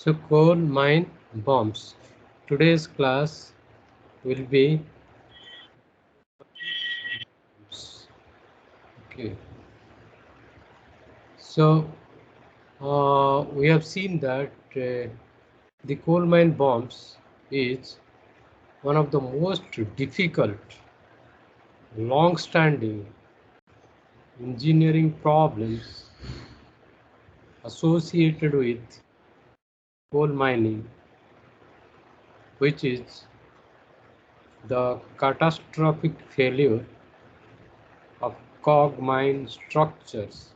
So coal mine bombs. Today's class will be okay. So we have seen that the coal mine bombs is one of the most difficult, long-standing engineering problems associated with coal mining, which is the catastrophic failure of cog mine structures,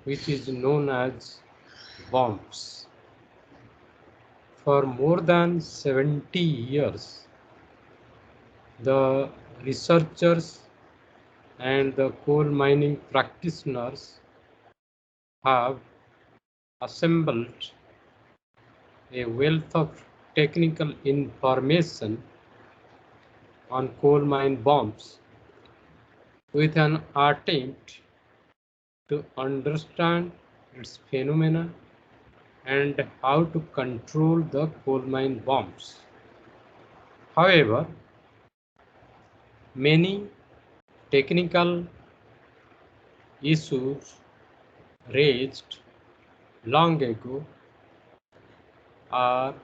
which is known as bombs. For more than 70 years, the researchers and the coal mining practitioners have assembled a wealth of technical information on coal mine bombs with an attempt to understand its phenomena and how to control the coal mine bombs. However, many technical issues raised long ago are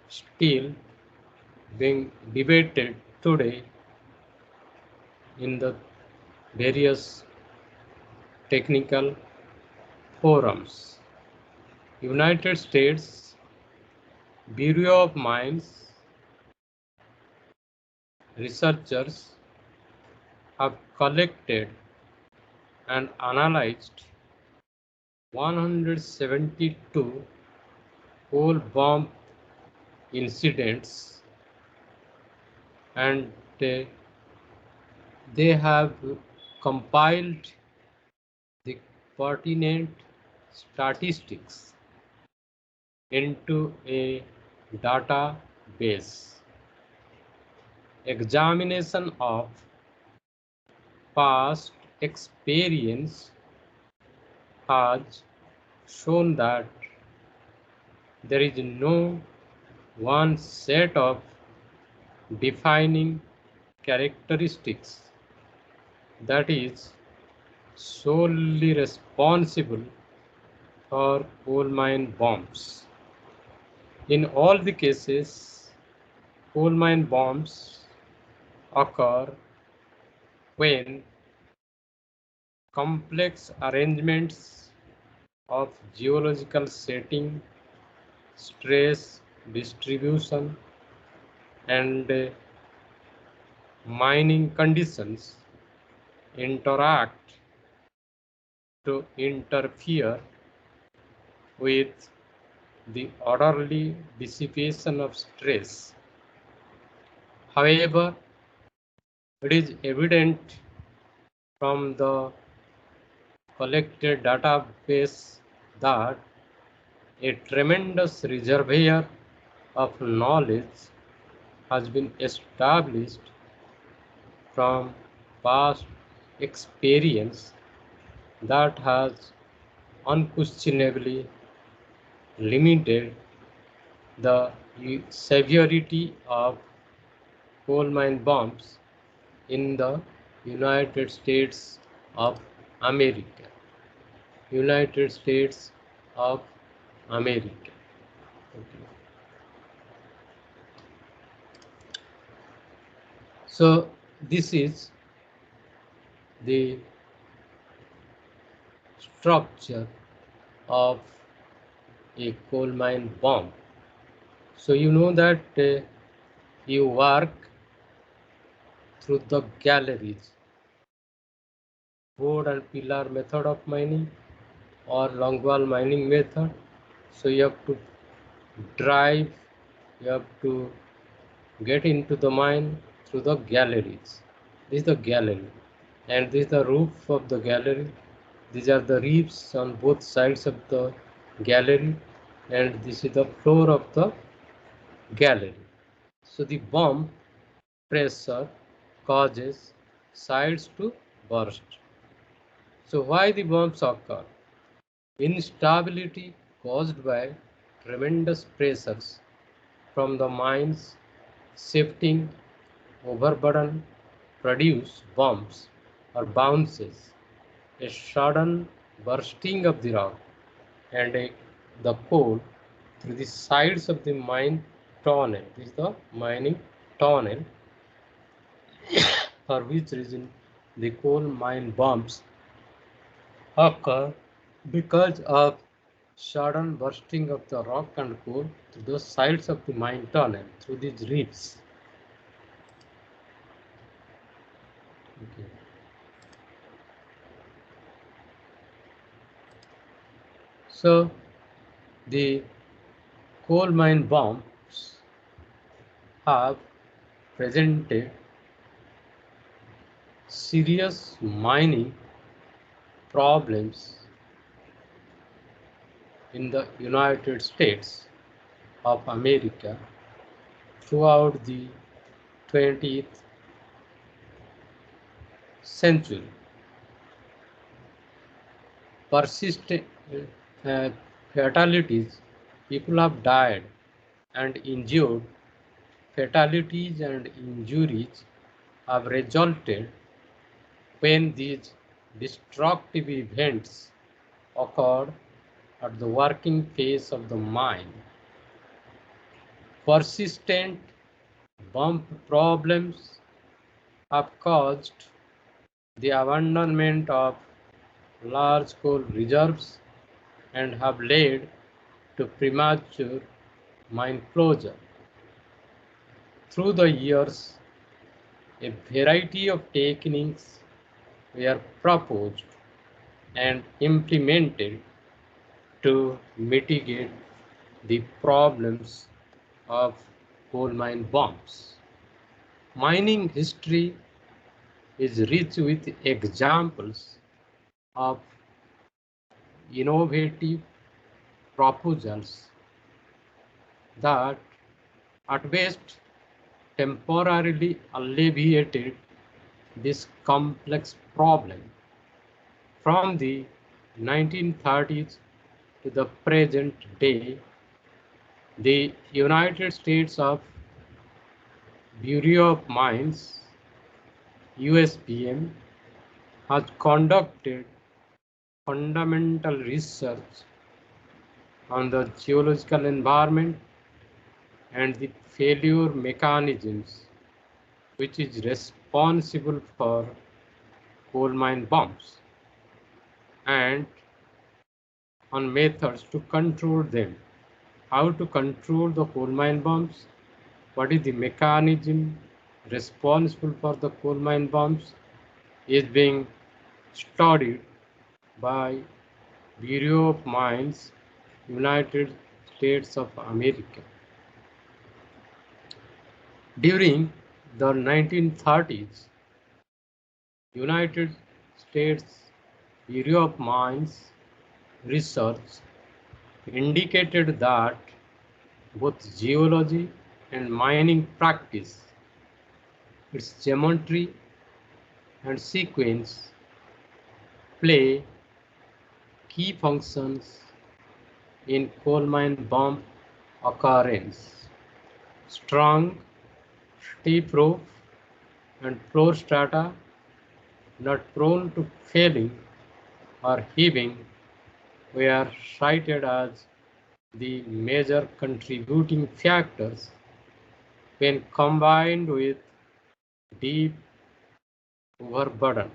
still being debated today in the various technical forums. United States Bureau of Mines researchers have collected and analyzed 172 coal bomb incidents, and they have compiled the pertinent statistics into a database. Examination of past experience has shown that there is no one set of defining characteristics that is solely responsible for coal mine bombs. In all the cases, coal mine bombs occur when complex arrangements of geological setting, stress distribution, and mining conditions interact to interfere with the orderly dissipation of stress. However, it is evident from the collected database that a tremendous reservoir of knowledge has been established from past experience that has unquestionably limited the severity of coal mine bombs in the United States of America. United States of America. Okay. So this is the structure of a coal mine bomb. So you know that you work through the galleries, board and pillar method of mining or longwall mining method. So you have to drive, you have to get into the mine through the galleries. This is the gallery, and this is the roof of the gallery. These are the reefs on both sides of the gallery, and this is the floor of the gallery. So the bomb pressure causes sides to burst. So why the bombs occur? Instability caused by tremendous pressures from the mines shifting overburden produce bumps or bounces, a sudden bursting of the rock and the coal through the sides of the mine tunnel. This is the mining tunnel, for which reason the coal mine bumps occur because of sudden bursting of the rock and coal through the sides of the mine tunnel through these rifts. Okay. So the coal mine bumps have presented serious mining problems in the United States of America throughout the 20th century. Persistent uh, fatalities, people have died and injured. Fatalities and injuries have resulted when these destructive events occurred at the working phase of the mine. Persistent bump problems have caused the abandonment of large coal reserves and have led to premature mine closure. Through the years, a variety of techniques were proposed and implemented to mitigate the problems of coal mine bumps. Mining history is rich with examples of innovative proposals that, at best, temporarily alleviated this complex problem. From the 1930s to the present day, the United States of Bureau of Mines (USBM) has conducted fundamental research on the geological environment and the failure mechanisms which is responsible for coal mine bumps, and on methods to control them. How to control the coal mine bumps? What is the mechanism responsible for the coal mine bumps is being studied by Bureau of Mines, United States of America. During the 1930s, United States Bureau of Mines research indicated that both geology and mining practice, its geometry and sequence, play key functions in coal mine bump occurrence. Strong, steep roof and floor strata not prone to failing or heaving were cited as the major contributing factors when combined with deep overburden.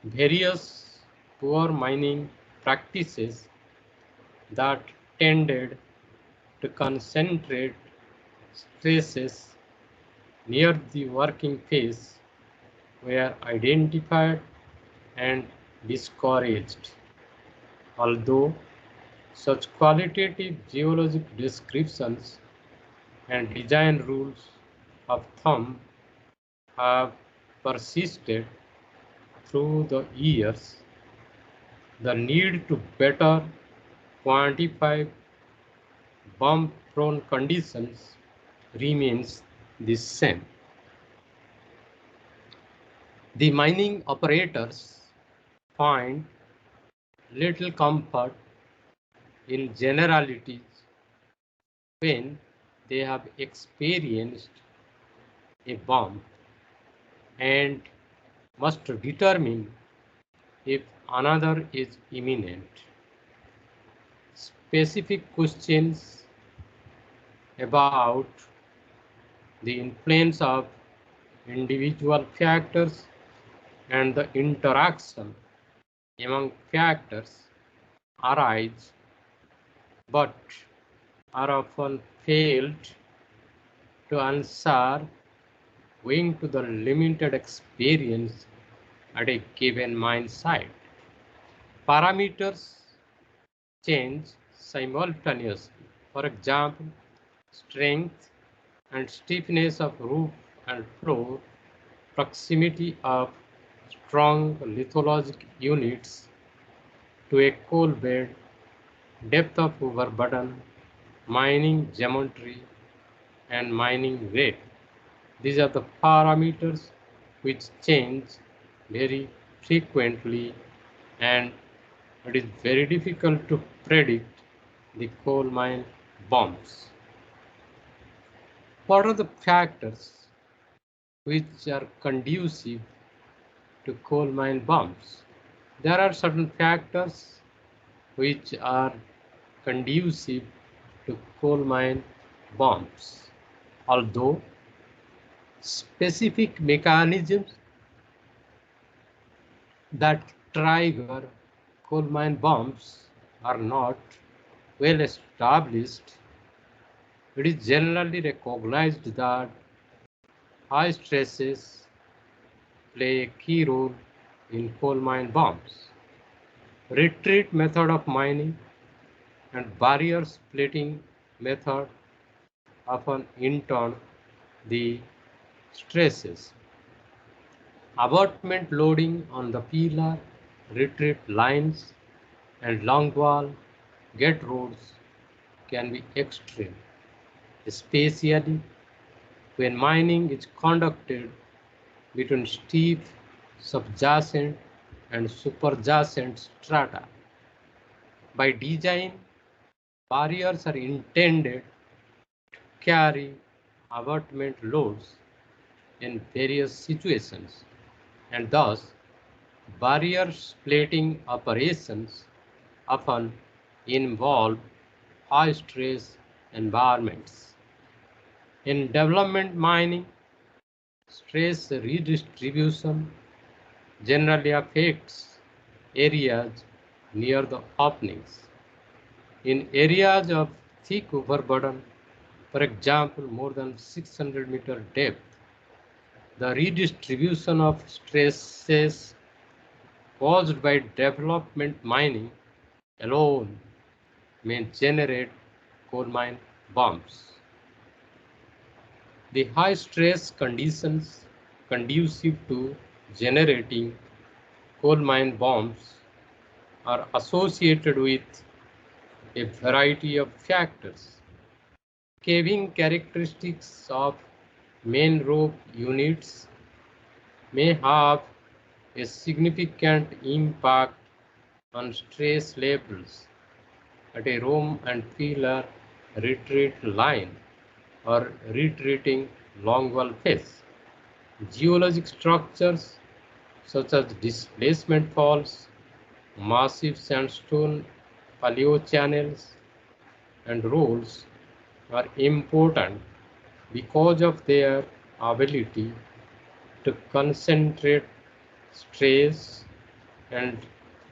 Various poor mining practices that tended to concentrate stresses near the working phase were identified and discouraged. Although such qualitative geologic descriptions and design rules of thumb have persisted through the years, the need to better quantify bump-prone conditions remains the same. The mining operators find little comfort in generalities when they have experienced a bomb and must determine if another is imminent. Specific questions about the influence of individual factors and the interaction among factors arise but are often failed to answer owing to the limited experience at a given mine site. Parameters change simultaneously. For example, strength and stiffness of roof and floor, proximity of strong lithologic units to a coal bed, depth of overburden, mining geometry, and mining rate. These are the parameters which change very frequently, and it is very difficult to predict the coal mine bombs. What are the factors which are conducive to coal mine bombs? There are certain factors which are conducive to coal mine bombs, although specific mechanisms that trigger coal mine bombs are not well established. It is generally recognized that high stresses play a key role in coal mine bombs. Retreat method of mining and barrier splitting method often intern the stresses. Abutment loading on the pillar, retreat lines, and longwall gate roads can be extreme, especially when mining is conducted between steep subjacent and superjacent strata. By design, barriers are intended to carry abutment loads in various situations, and thus barrier splitting operations often involve high-stress environments. In development mining, stress redistribution generally affects areas near the openings. In areas of thick overburden, for example, more than 600-meter depth, the redistribution of stresses caused by development mining alone may generate coal mine bombs. The high stress conditions conducive to generating coal mine bombs are associated with a variety of factors. Caving characteristics of main rope units may have a significant impact on stress levels at a room and pillar retreat line or retreating longwall face. Geologic structures such as displacement faults, massive sandstone paleochannels, and rolls are important because of their ability to concentrate stress and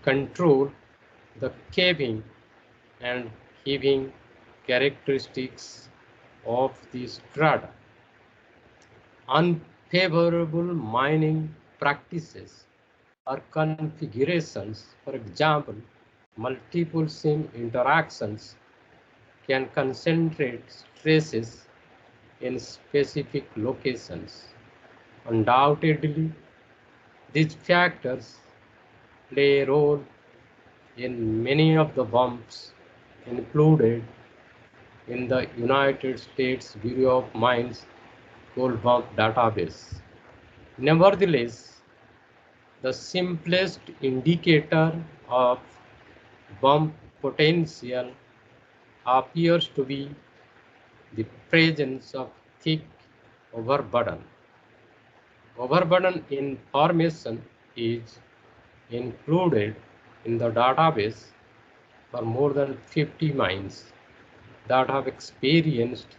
control the caving and heaving characteristics of the strata. Unfavorable mining practices or configurations, for example, multiple seam interactions can concentrate stresses in specific locations. Undoubtedly, these factors play a role in many of the bombs included in the United States Bureau of Mines coal bomb database. Nevertheless, the simplest indicator of bomb potential appears to be the presence of thick overburden. Overburden information is included in the database for more than 50 mines that have experienced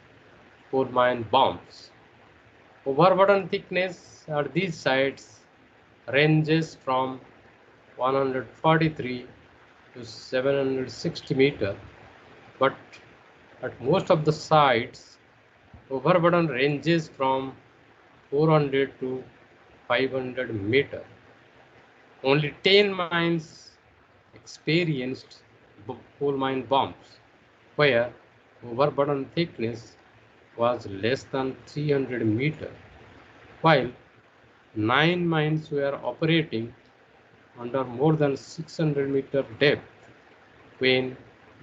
coal mine bombs. Overburden thickness at these sites ranges from 143 to 760 meter, but at most of the sites, overburden ranges from 400 to 500 meter. Only 10 mines experienced coal mine bombs, where overburden thickness was less than 300 meter, while 9 mines were operating under more than 600 meter depth when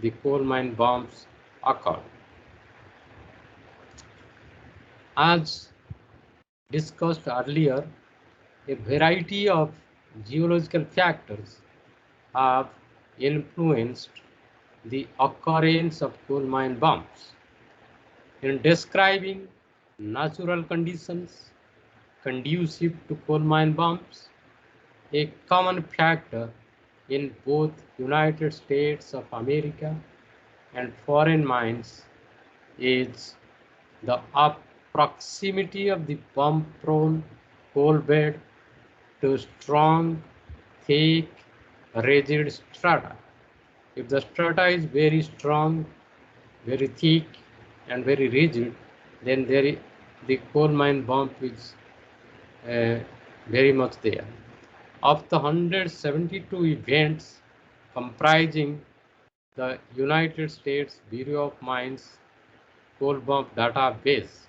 the coal mine bombs occurred. As discussed earlier, a variety of geological factors have influenced the occurrence of coal mine bombs. In describing natural conditions conducive to coal mine bombs, a common factor in both United States of America and foreign mines is the proximity of the bomb-prone coal bed to strong, thick, rigid strata. If the strata is very strong, very thick, and very rigid, then the coal mine bomb is very much there. Of the 172 events comprising the United States Bureau of Mines coal bomb database,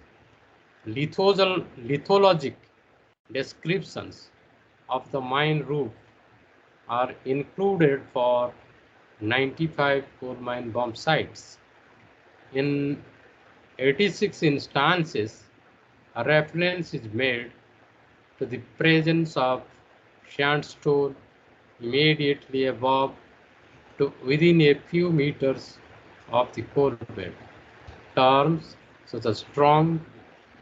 lithologic descriptions of the mine roof are included for 95 coal mine bomb sites. In 86 instances, a reference is made to the presence of sandstone immediately above to within a few meters of the coal bed. Terms such as strong,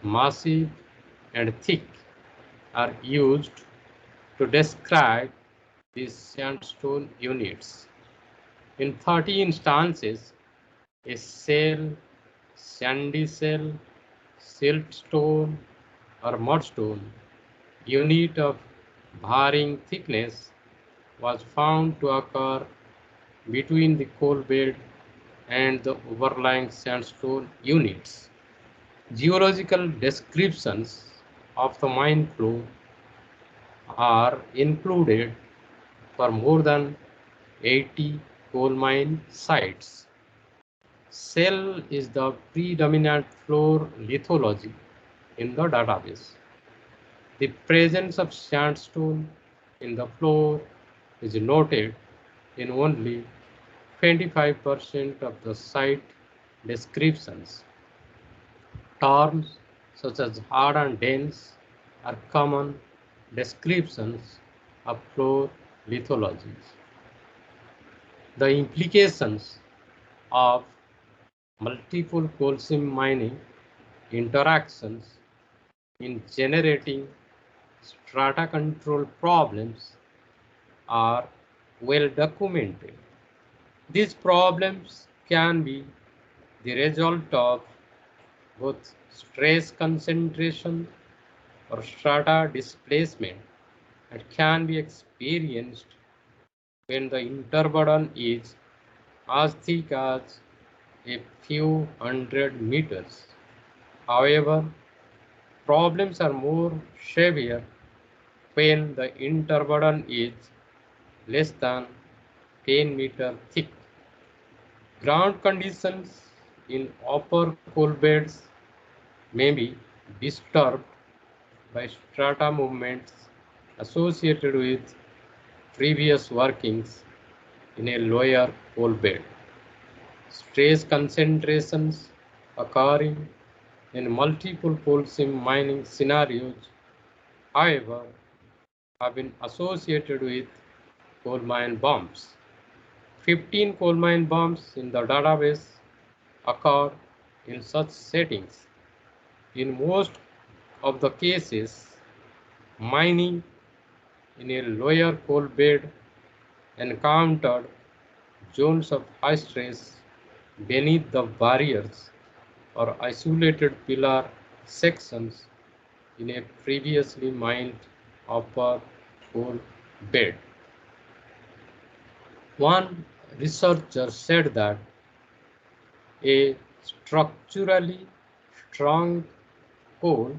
massive, and thick are used to describe these sandstone units. In 30 instances, a shale, sandy shale, siltstone, or mudstone unit of varying thickness was found to occur between the coal bed and the overlying sandstone units. Geological descriptions of the mine floor are included for more than 80 coal mine sites. Shale is the predominant floor lithology in the database. The presence of sandstone in the floor is noted in only 25% of the site descriptions. Terms such as hard and dense are common descriptions of floor lithologies. The implications of multiple coal seam mining interactions in generating strata control problems are well documented. These problems can be the result of both stress concentration or strata displacement and can be experienced when the interburden is as thick as a few hundred meters. However, problems are more severe when the interburden is less than 10 meter thick. Ground conditions in upper coal beds may be disturbed by strata movements associated with previous workings in a lower coal bed. Stress concentrations occurring in multiple coal seam mining scenarios, however, have been associated with coal mine bombs. 15 coal mine bombs in the database occur in such settings. In most of the cases, mining in a lower coal bed encountered zones of high stress beneath the barriers or isolated pillar sections in a previously mined upper coal bed. One researcher said that a structurally strong coal,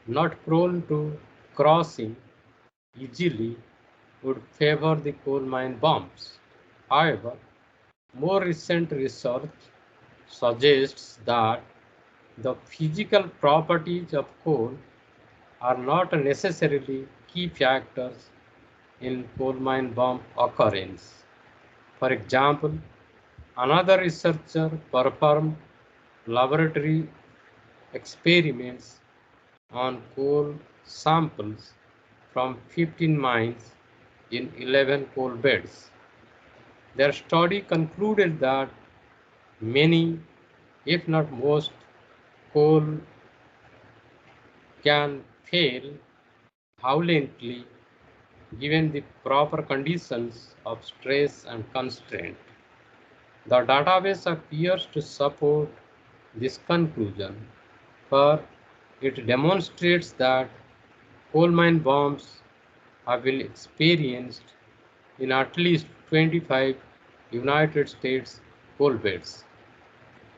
not prone to crossing easily, would favor the coal mine bombs. However, more recent research suggests that the physical properties of coal are not necessarily key factors in coal mine bomb occurrence. For example, another researcher performed laboratory experiments on coal samples from 15 mines in 11 coal beds. Their study concluded that many, if not most, coal can fail violently given the proper conditions of stress and constraint. The database appears to support this conclusion, for it demonstrates that coal mine bombs have been experienced in at least 25 United States coal beds.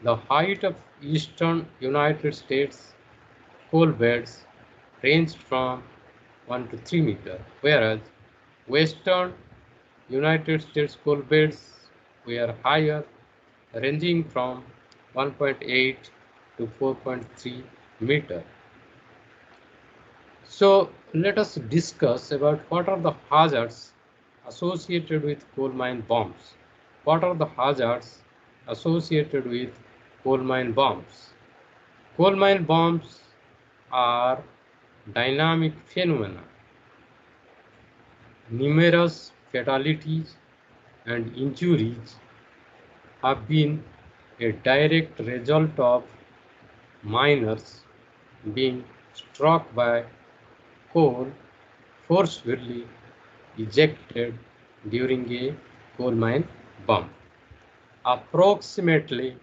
The height of eastern United States coal beds ranged from 1 to 3 meters, whereas western United States coal beds were higher, ranging from 1.8 to 4.3 meter. So let us discuss about what are the hazards associated with coal mine bombs. What are the hazards associated with coal mine bombs? Coal mine bombs are dynamic phenomena. Numerous fatalities and injuries have been a direct result of miners being struck by coal forcefully ejected during a coal mine bomb. Approximately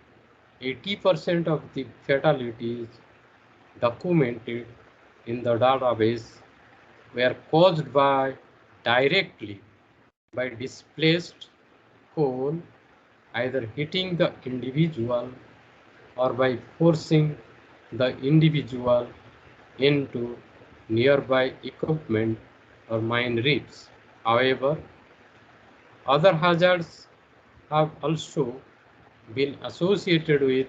80% of the fatalities documented in the database were caused directly by displaced coal either hitting the individual or by forcing the individual into nearby equipment or mine reefs. However, other hazards have also been associated with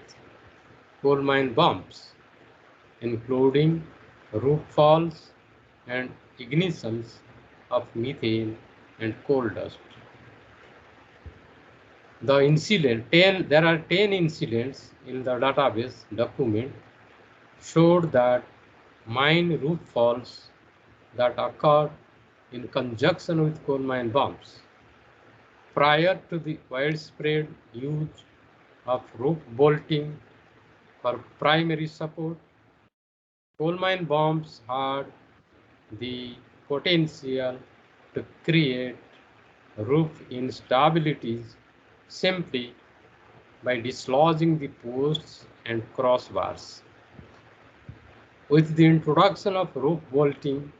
coal mine bombs, including roof falls and ignitions of methane and coal dust. There are 10 incidents in the database document showed that mine roof falls that occurred in conjunction with coal mine bombs. Prior to the widespread use of roof bolting for primary support, coal mine bombs had the potential to create roof instabilities simply by dislodging the posts and crossbars. With the introduction of roof bolting,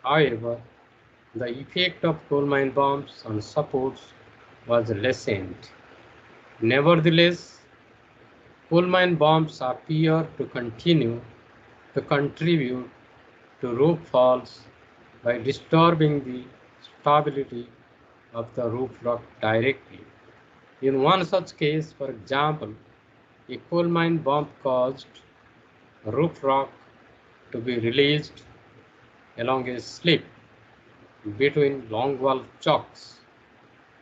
however, the effect of coal mine bombs on supports was lessened. Nevertheless, coal mine bombs appear to continue to contribute to roof falls by disturbing the stability of the roof rock directly. In one such case, for example, a coal mine bomb caused roof rock to be released along a slip between longwall chocks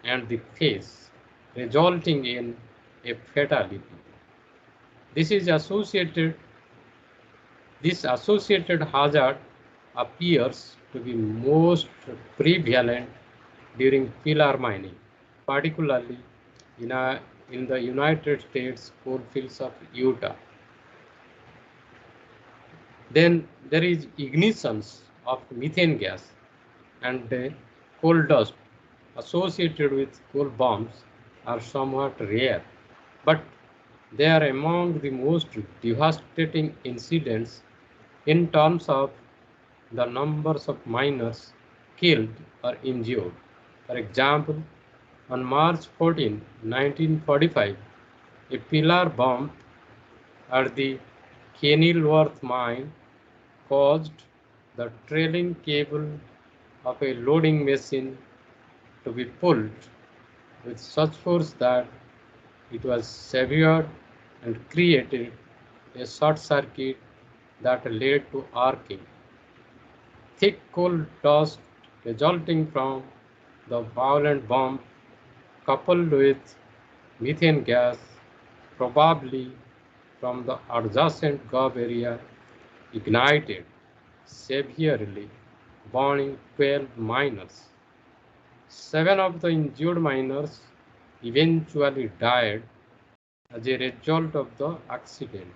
and the face, resulting in a fatality. This is associated This associated hazard appears to be most prevalent during pillar mining, particularly in in the United States coalfields of Utah. Then there is ignitions of methane gas and coal dust associated with coal bombs are somewhat rare, but they are among the most devastating incidents in terms of the numbers of miners killed or injured. For example, on March 14, 1945, a pillar bomb at the Kenilworth mine caused the trailing cable of a loading machine to be pulled with such force that it was severed and created a short circuit that led to arcing. Thick coal dust resulting from the violent bomb, coupled with methane gas, probably from the adjacent Gulf area, ignited severely, burning 12 miners. 7 of the injured miners eventually died as a result of the accident.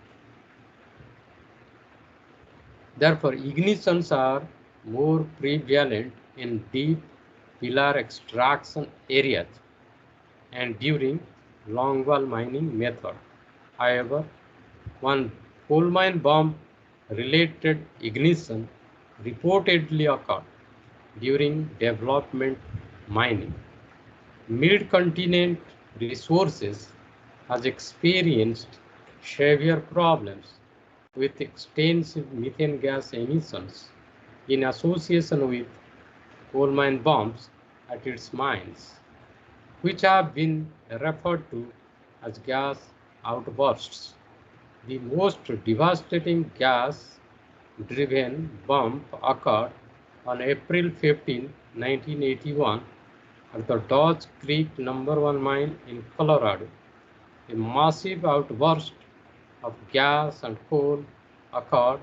Therefore, ignitions are more prevalent in deep pillar extraction areas and during longwall mining method. However, one coal mine bomb related ignition reportedly occurred during development mining. Mid-continent resources has experienced severe problems with extensive methane gas emissions in association with coal mine bombs at its mines, which have been referred to as gas outbursts. The most devastating gas-driven bomb occurred on April 15, 1981 at the Dodge Creek No. 1 mine in Colorado. A massive outburst of gas and coal occurred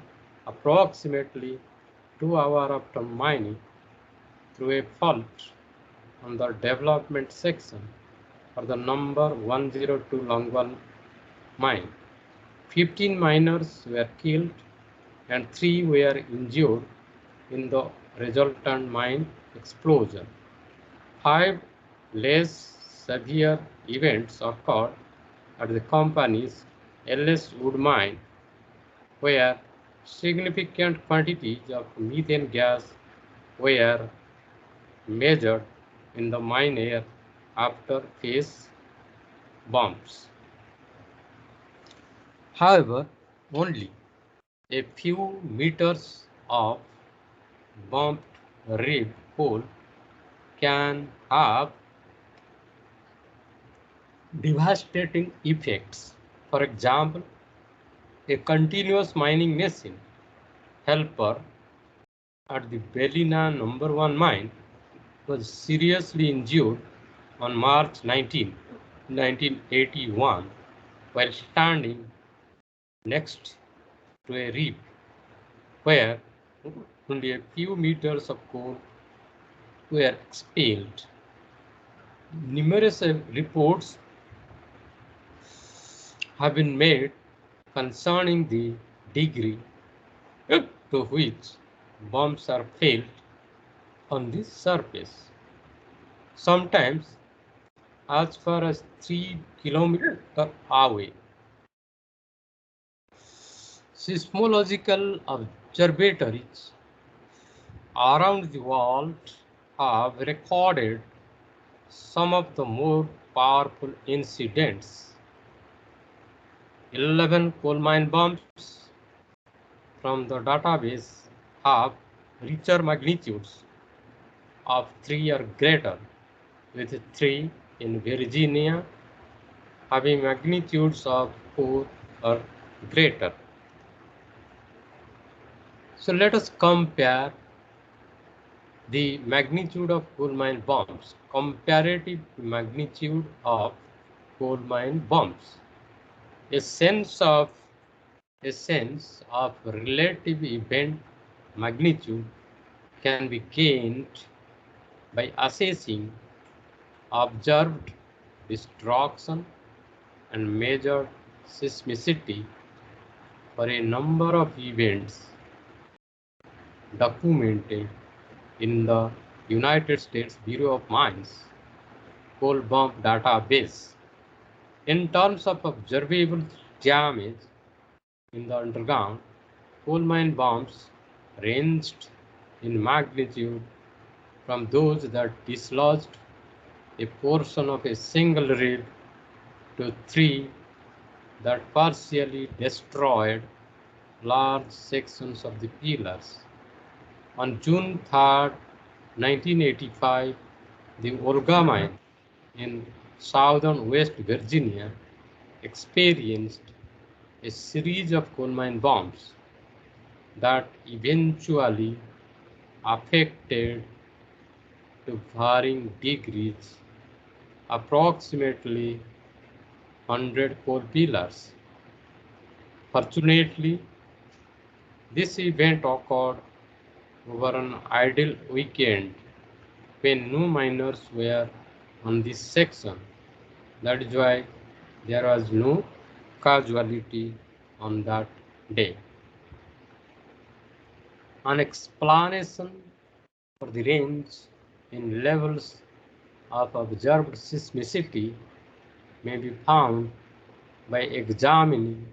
approximately 2 hours after mining through a fault on the development section for the No. 102 Longwall mine. 15 miners were killed and 3 were injured in the resultant mine explosion. 5 less severe events occurred at the company's Ellis Wood mine, where significant quantities of methane gas were measured in the mine air after phase bombs. However, only a few meters of bumped rib coal can have devastating effects. For example, a continuous mining machine helper at the Bellina No. 1 mine was seriously injured on March 19, 1981, while standing next to a reef where only a few meters of coal were expelled. Numerous reports have been made concerning the degree to which bombs are felt on the surface, sometimes as far as 3 kilometers away. Seismological observatories around the world have recorded some of the more powerful incidents. 11 coal mine bombs from the database have richer magnitudes of 3 or greater, with 3 in Virginia having magnitudes of 4 or greater. So let us compare the magnitude of coal mine bombs, comparative magnitude of coal mine bombs. A sense of relative event magnitude can be gained by assessing observed destruction and measured seismicity for a number of events documented in the United States Bureau of Mines coal bomb database. In terms of observable damage in the underground, coal mine bombs ranged in magnitude from those that dislodged a portion of a single rail to three that partially destroyed large sections of the pillars. On June 3, 1985, the Olga mine in southern West Virginia experienced a series of coal mine bombs that eventually affected to varying degrees approximately 100 coal pillars. Fortunately, this event occurred over an idle weekend when no miners were on this section. That is why there was no casualty on that day. An explanation for the range in levels of observed seismicity may be found by examining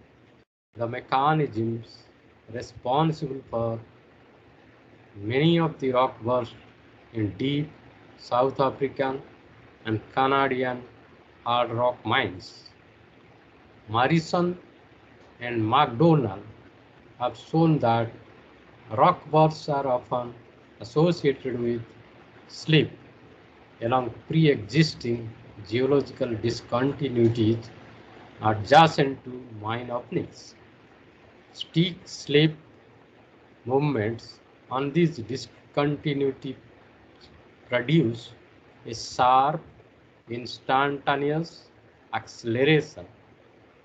the mechanisms responsible for many of the rock bursts in deep South African and Canadian hard rock mines. Morrison and McDonald have shown that rock bursts are often associated with slip along pre-existing geological discontinuities adjacent to mine openings. Steep slip movements on these discontinuities produce a sharp, instantaneous acceleration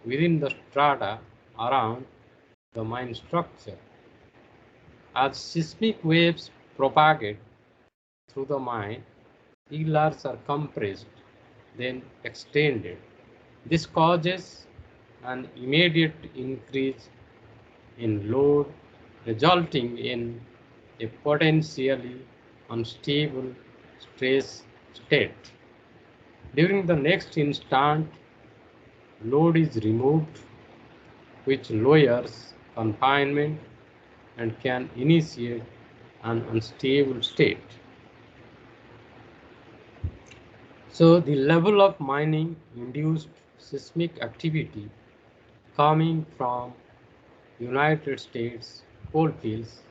within the strata around the mine structure. As seismic waves propagate through the mine, pillars are compressed, then extended. This causes an immediate increase in load, resulting in a potentially unstable stress state. During the next instant, load is removed, which lowers confinement and can initiate an unstable state. So the level of mining induced seismic activity coming from United States coalfields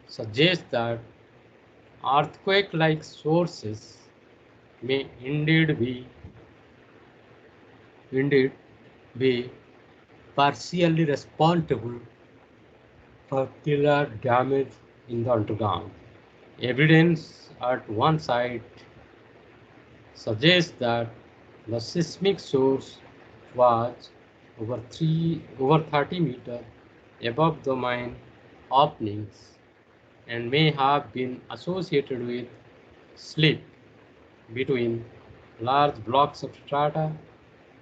suggests that earthquake-like sources may indeed be partially responsible for pillar damage in the underground. Evidence at one site suggests that the seismic source was over 30 meters above the mine openings and may have been associated with slip between large blocks of strata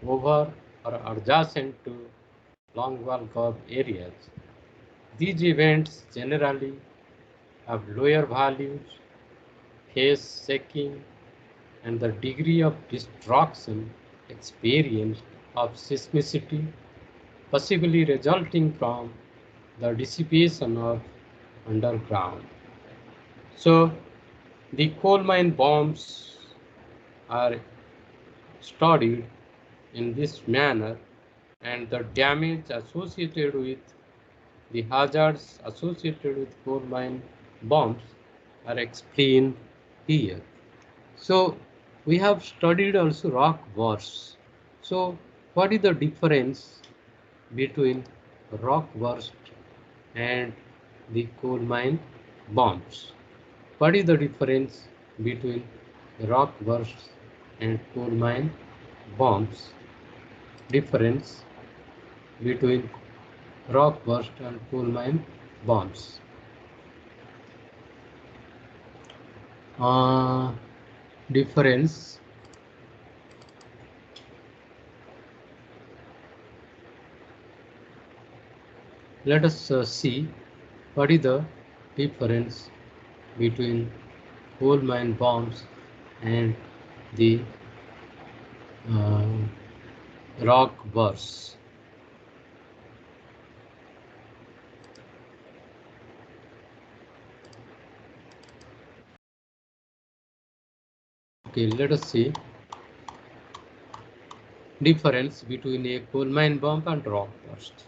over or adjacent to longwall curve areas. These events generally have lower values, phase shaking, and the degree of destruction experienced of seismicity, possibly resulting from the dissipation of underground. So the coal mine bombs are studied in this manner, and the damage associated with the hazards associated with coal mine bombs are explained here. So we have studied also rock bursts. So what is the difference between rock burst and the coal mine bombs? What is the difference between rock bursts and coal mine bombs? Difference between rock burst and coal mine bombs. Difference Let us see what is the difference between coal mine bombs and the uh, rock bursts. Okay, let us see difference between a coal mine bomb and rock burst.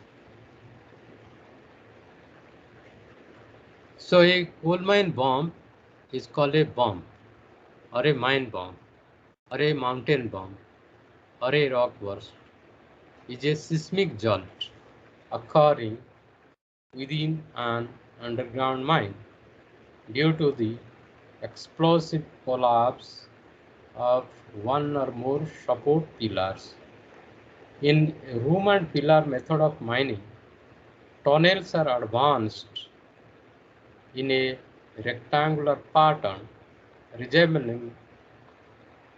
So a coal mine bomb is called a bomb, or a mine bomb, or a mountain bomb, or a rock burst is a seismic jolt occurring within an underground mine due to the explosive collapse of one or more support pillars. In room and pillar method of mining, tunnels are advanced in a rectangular pattern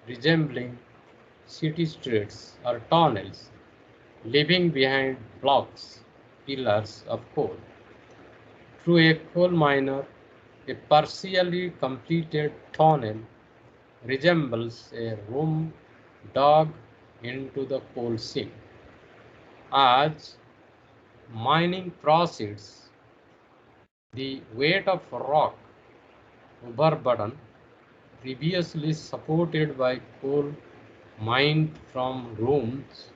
resembling city streets or tunnels, leaving behind blocks, pillars of coal. Through a coal miner, a partially completed tunnel resembles a room dug into the coal seam. As mining proceeds, the weight of rock overburden previously supported by coal mined from rooms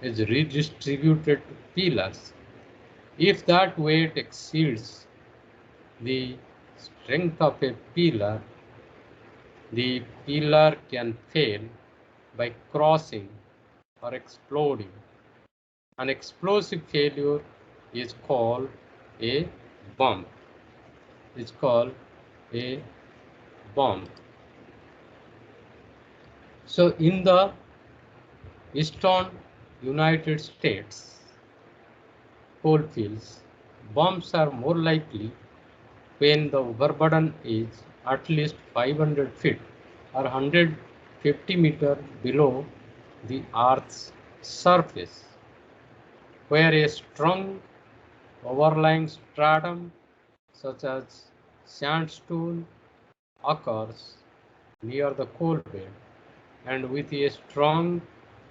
is redistributed to pillars. If that weight exceeds the strength of a pillar, the pillar can fail by crossing or exploding. An explosive failure is called a bomb. It's called a bomb. So in the eastern United States coalfields, bombs are more likely when the overburden is at least 500 feet or 150 meters below the Earth's surface, where a strong overlying stratum such as sandstone occurs near the coal bed and with a strong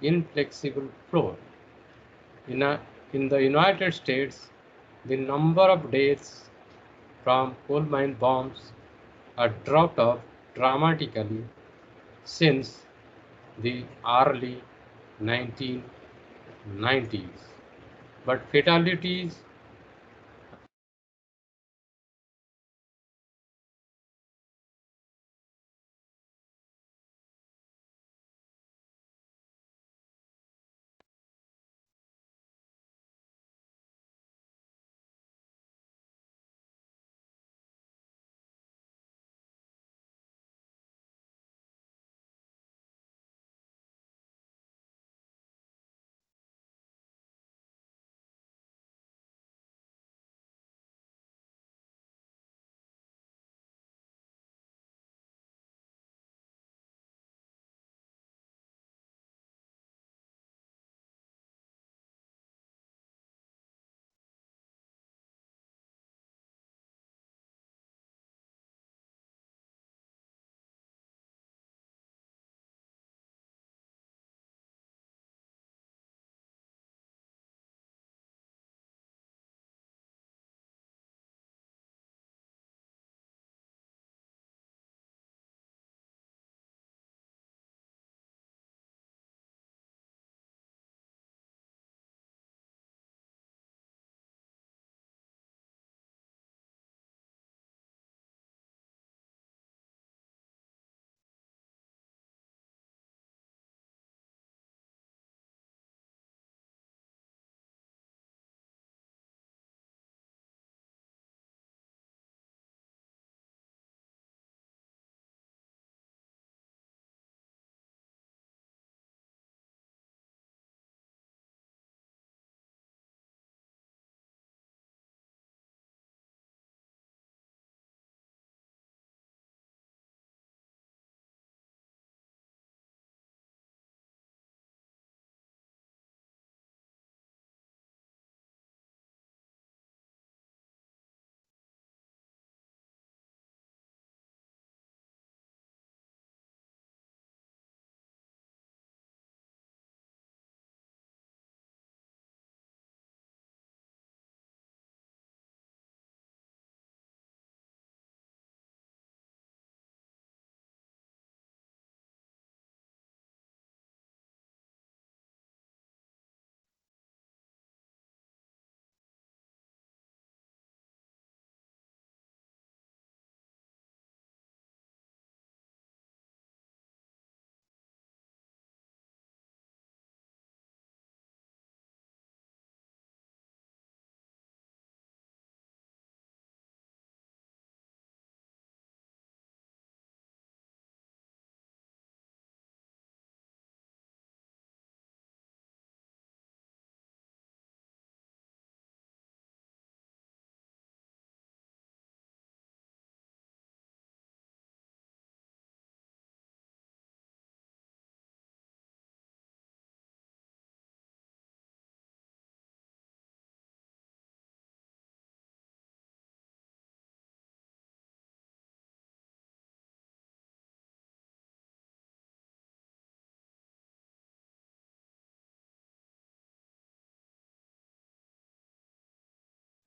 inflexible floor. In, a, in the United States, the number of deaths from coal mine bombs have dropped off dramatically since the early 1990s. But fatalities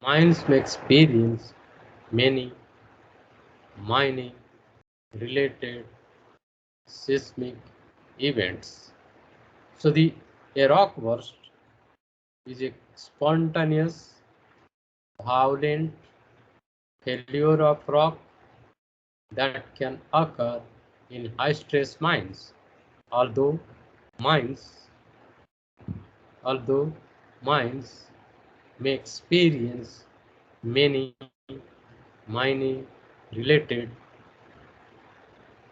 Mines may experience many mining related seismic events. So a rock burst is a spontaneous, violent failure of rock that can occur in high-stress mines. Although mines, although mines may experience many mining-related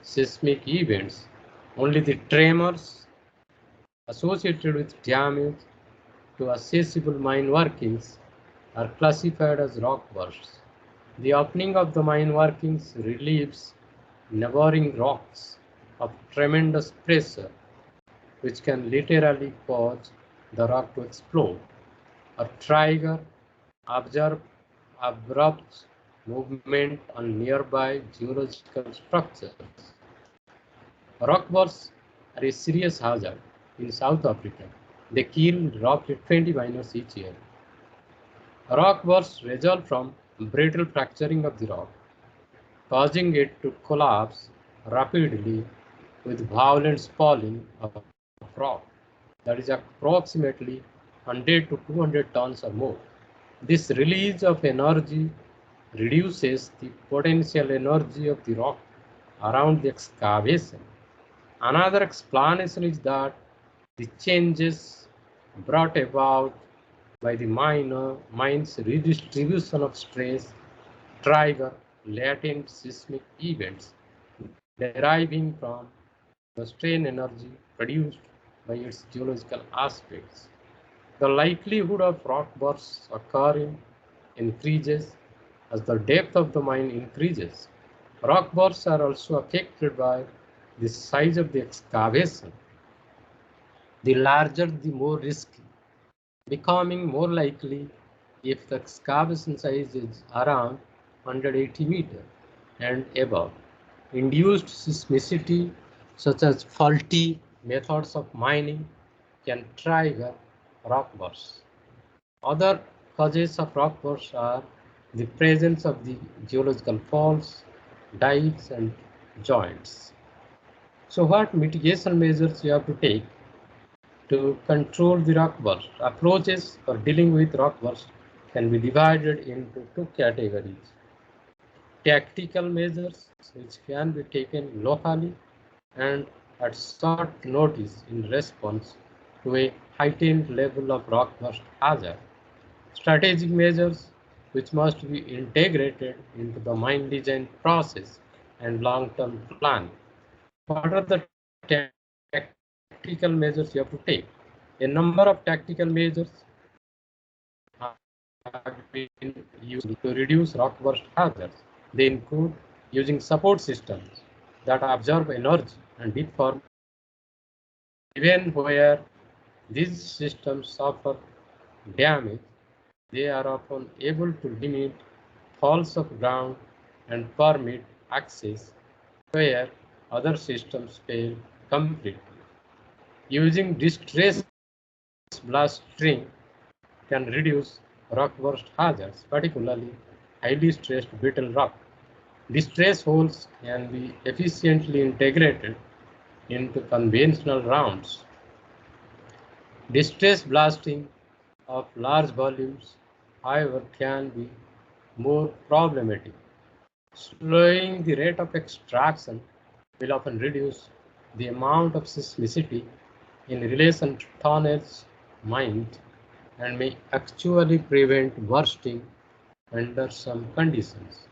seismic events, only the tremors associated with damage to accessible mine workings are classified as rock bursts. The opening of the mine workings relieves neighboring rocks of tremendous pressure, which can literally cause the rock to explode or trigger abrupt movement on nearby geological structures. Rock bursts are a serious hazard in South Africa. They kill roughly 20 miners each year. Rock bursts result from brittle fracturing of the rock, causing it to collapse rapidly with violent spalling of rock that is approximately 100 to 200 tons or more. This release of energy reduces the potential energy of the rock around the excavation. Another explanation is that the changes brought about by the mine's redistribution of stress trigger latent seismic events deriving from the strain energy produced by its geological aspects. The likelihood of rock bursts occurring increases as the depth of the mine increases. Rock bursts are also affected by the size of the excavation. The larger, the more risky, becoming more likely if the excavation size is around 180 meters and above. Induced seismicity, such as faulty methods of mining, can trigger rock bursts. Other causes of rock bursts are the presence of the geological faults, dikes, and joints. So what mitigation measures you have to take to control the rock burst? Approaches for dealing with rock burst can be divided into two categories. Tactical measures, which can be taken locally and at short notice in response to a heightened level of rock burst hazard. Strategic measures, which must be integrated into the mine design process and long-term plan. What are the tactical measures you have to take? A number of tactical measures have been used to reduce rock burst hazards. They include using support systems that absorb energy and deform even where these systems suffer damage. They are often able to limit falls of ground and permit access where other systems fail completely. Using distress blasting can reduce rock burst hazards, particularly highly stressed brittle rock. Distress holes can be efficiently integrated into conventional rounds. Distress blasting of large volumes, however, can be more problematic. Slowing the rate of extraction will often reduce the amount of seismicity in relation to tonnage mined and may actually prevent bursting under some conditions.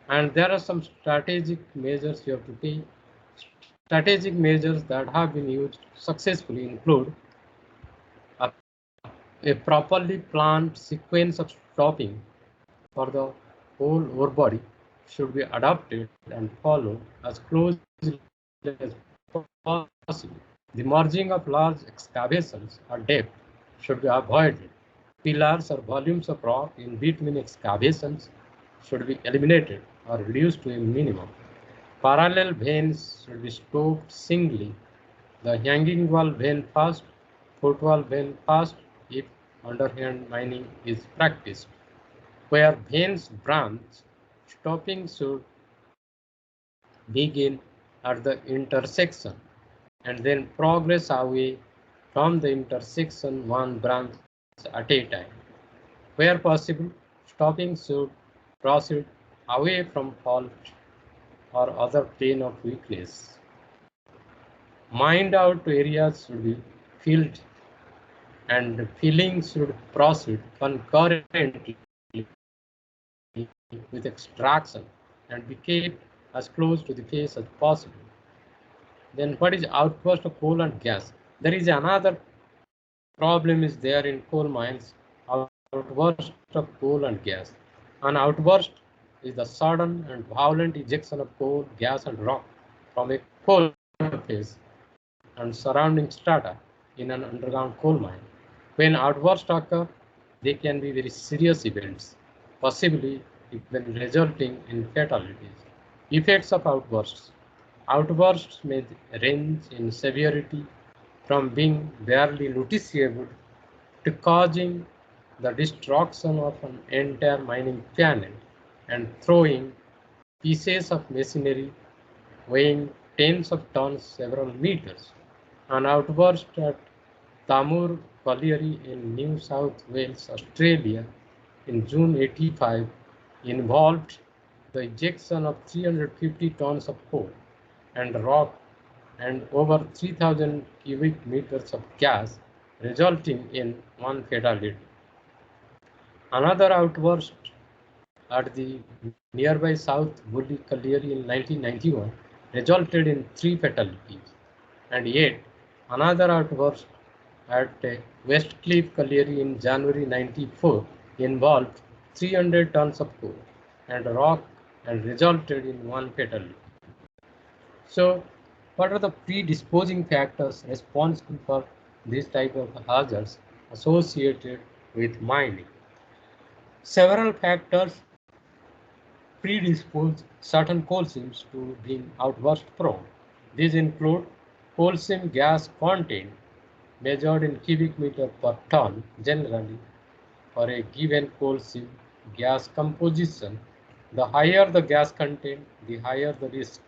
And there are some strategic measures you have to take. Strategic measures that have been used successfully include a properly planned sequence of stopping for the whole ore body should be adopted and followed as closely as possible. The merging of large excavations at depth should be avoided. Pillars or volumes of rock in between excavations should be eliminated or reduced to a minimum. Parallel veins should be stoped singly. The hanging wall vein first, footwall vein first if underhand mining is practiced. Where veins branch, stopping should begin at the intersection and then progress away from the intersection one branch at a time. Where possible, stopping should proceed away from fault or other plane of weakness. Mined out areas should be filled and filling should proceed concurrently with extraction and be kept as close to the face as possible. Then what is outburst of coal and gas? There is another problem is there in coal mines, outburst of coal and gas. An outburst is the sudden and violent ejection of coal, gas and rock from a coal face and surrounding strata in an underground coal mine. When outbursts occur, they can be very serious events, possibly even resulting in fatalities. Effects of outbursts. Outbursts may range in severity from being barely noticeable to causing the destruction of an entire mining panel and throwing pieces of machinery weighing tens of tons several meters. An outburst at Tamur Colliery in New South Wales, Australia in June 85 involved the ejection of 350 tons of coal and rock and over 3,000 cubic meters of gas, resulting in one fatality. Another outburst at the nearby South Bully Colliery in 1991 resulted in 3 fatalities, and yet another outburst at Westcliff Colliery in January 94 involved 300 tons of coal and rock and resulted in 1 fatality. So, what are the predisposing factors responsible for this type of hazards associated with mining? Several factors predispose certain coal seams to being outburst prone. These include coal seam gas content measured in cubic meter per ton generally for a given coal seam gas composition. The higher the gas content, the higher the risk.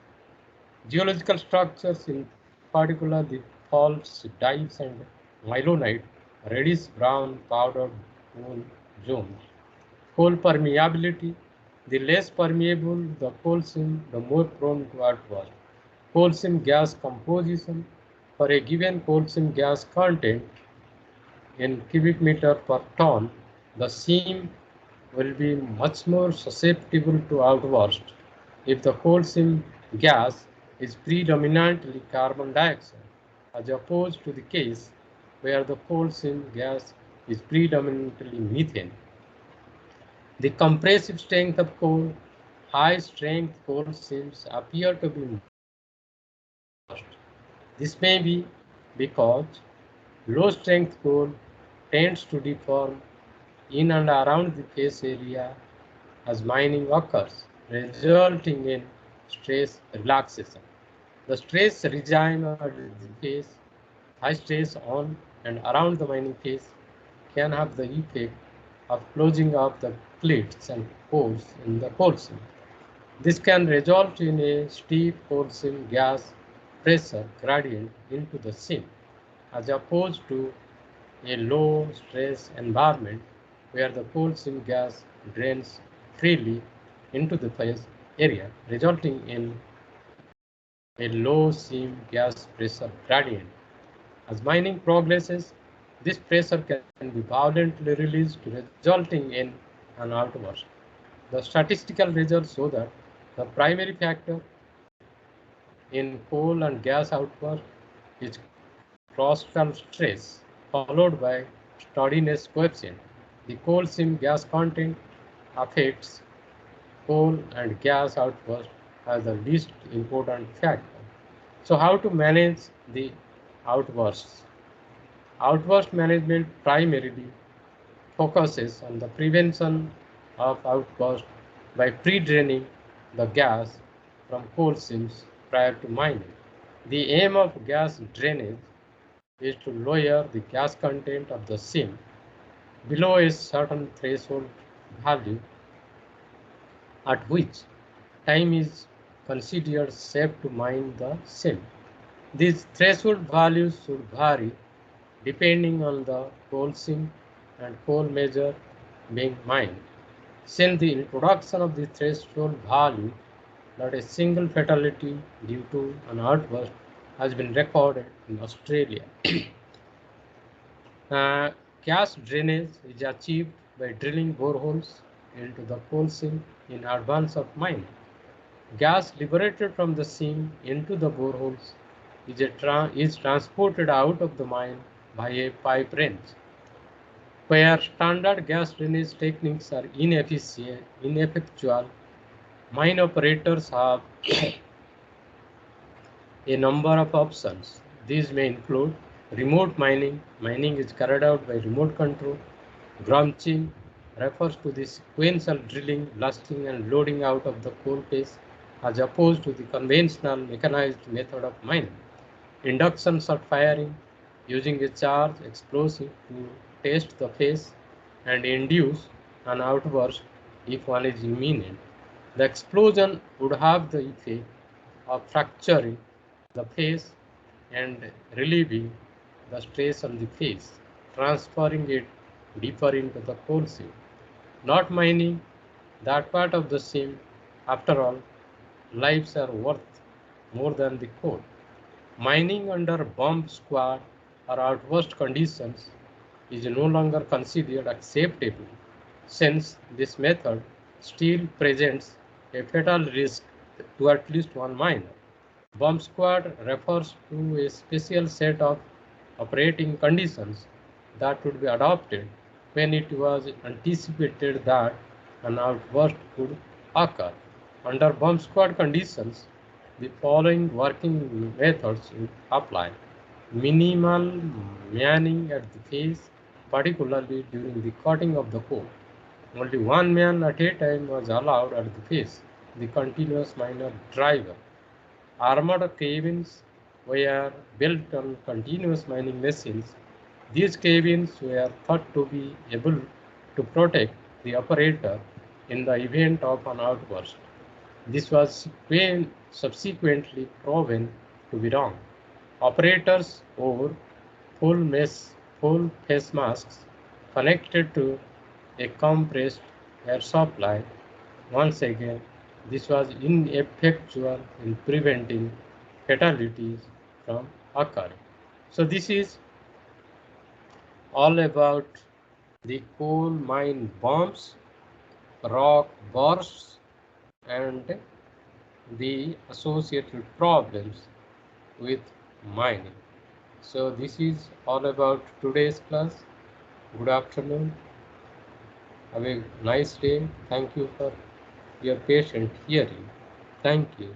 Geological structures, in particular the faults, dikes and mylonite, reddish brown powdered coal zones. Coal permeability, the less permeable the coal seam, the more prone to outburst. Coal seam gas composition, for a given coal seam gas content in cubic meter per ton, the seam will be much more susceptible to outburst if the coal seam gas is predominantly carbon dioxide, as opposed to the case where the coal seam gas is predominantly methane. The compressive strength of coal, high strength coal seams appear to be worst. This may be because low strength coal tends to deform in and around the face area as mining occurs, resulting in stress relaxation. The stress regime at the face, high stress on and around the mining face, can have the effect of closing up the cleats and pores in the coal seam. This can result in a steep coal seam gas pressure gradient into the seam, as opposed to a low stress environment where the coal seam gas drains freely into the face area, resulting in a low seam gas pressure gradient. As mining progresses, this pressure can be violently released, resulting in an outburst. The statistical results show that the primary factor in coal and gas outburst is cross-fall stress, followed by sturdiness coefficient. The coal seam gas content affects coal and gas outburst as the least important factor. So how to manage the outbursts? Outburst management primarily focuses on the prevention of outburst by pre-draining the gas from coal seams prior to mining. The aim of gas drainage is to lower the gas content of the seam below a certain threshold value at which time is considered safe to mine the same. These threshold values should vary depending on the coal seam and coal measure being mined. Since the introduction of the threshold value, not a single fatality due to an outburst has been recorded in Australia. Gas drainage is achieved by drilling boreholes into the coal seam in advance of mining. Gas liberated from the seam into the boreholes is transported out of the mine by a pipe range. Where standard gas drainage techniques are ineffectual, mine operators have a number of options. These may include remote mining. Mining is carried out by remote control. Gramching refers to the sequential drilling, blasting, and loading out of the coal face as opposed to the conventional mechanized method of mining. Induction shot firing using a charged explosive to test the face and induce an outburst if one is imminent. The explosion would have the effect of fracturing the face and relieving the stress on the face, transferring it deeper into the coal seam. Not mining that part of the seam, after all, lives are worth more than the coal. Mining under bomb squad or outburst conditions is no longer considered acceptable since this method still presents a fatal risk to at least one miner. Bomb squad refers to a special set of operating conditions that would be adopted when it was anticipated that an outburst could occur. Under bomb squad conditions, the following working methods would apply. Minimal manning at the face, particularly during the cutting of the coal. Only one man at a time was allowed at the face, the continuous miner driver. Armored cabins were built on continuous mining machines. These cabins were thought to be able to protect the operator in the event of an outburst. This was subsequently proven to be wrong. Operators wore full face masks connected to a compressed air supply. Once again, this was ineffectual in preventing fatalities from occurring. So this is all about the coal mine bombs, rock bursts, and the associated problems with mining. So this is all about today's class. Good afternoon. Have a nice day. Thank you for your patient hearing. Thank you.